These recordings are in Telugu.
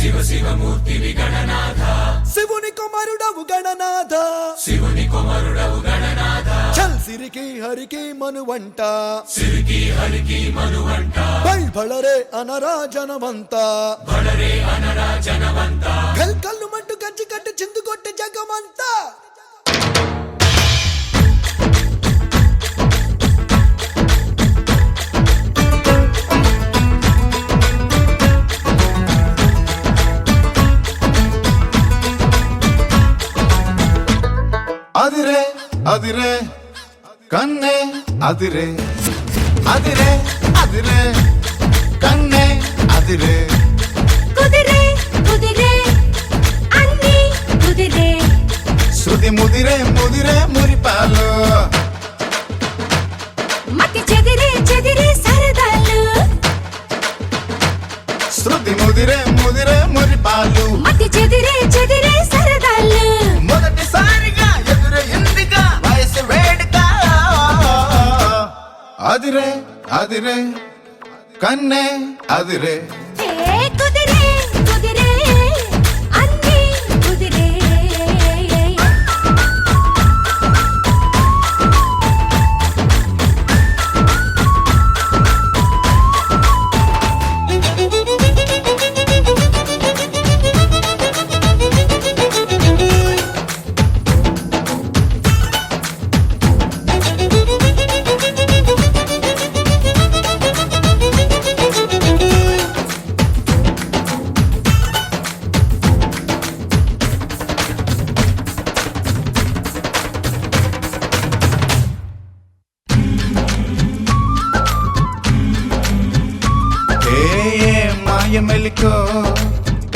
శివ శివమూర్తివి గణనాథ శివుని కుమారుడవు గణనాథ శివుని కుమారుడవు గణనాథ చల్ సిరికి హరికి మనువంట సిరికి హరికి మనువంట బళరే అనరా జనమంత బళరే అనరా జనమంత కల్ కల్లు మంటు కంచి కట్టి చిందు కొట్టి జగమంతా అదిరే అదిరే కన్నే అదిరే అదిరే అదిరే కన్నే అదిరే కుదిరే కుదిరే అన్ని కుదిరే శృతి ముదిరే ముదిరే మురిపాలు మతి చెదిరే చెదిరే సరదాలు శృతి ముదిరే ముదిరే మురిపాలు మతి చెదిరే చెదిరే సరదాలు మొదటిసారిగా ఎదురు ఎందుగా వయసు వేడుక అదిరే అదిరే కన్నే అదిరే ఏ కుదిరే కుదిరే అన్ని కుదిరే మెలికో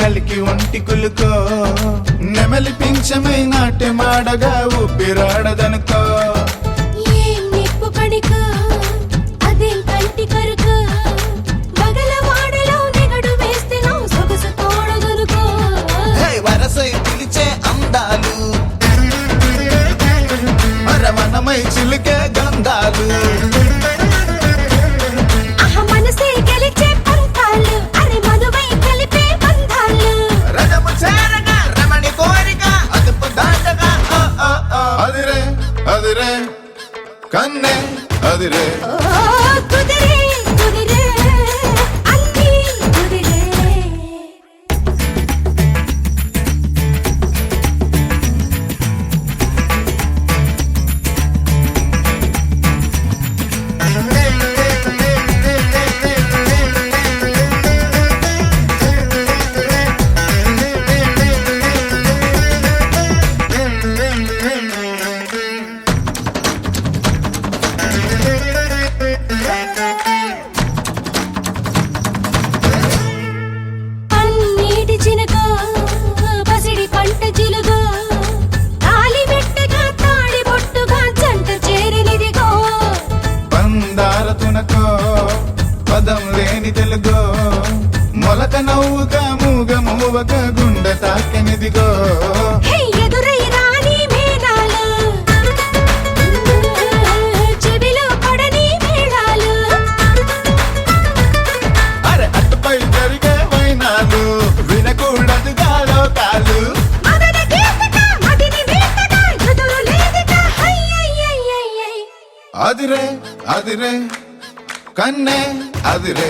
కలికి ఒంటి కులుకో నెమలి పింఛమై నాట్య మాడగా ఊపిరాడదనుకో ఏం నిప్పు కణికో అదేం కంటి కరుకో మగల వాడలో నిగడు వేస్తే నా సొగసు తోడగలుకో వరసై పిలిచే అందాలు అరమనమై చిలికే గంధాలు అదిరే కన్నే అదిరే కుదిరే కుదిరే అన్ని కుదిరే పదం లేని తెలుగో మొలక నవ్వుగా మూగ మూవక గుండె తాకెనిదిగో ఎదురై రాని మేళాలు చెవిలో పడని మేళాలు అరే అటుపై జరిగే వైనాలు వినకూడదుగా లోకాలు అదిరే అదిరే కన్నే అదిరే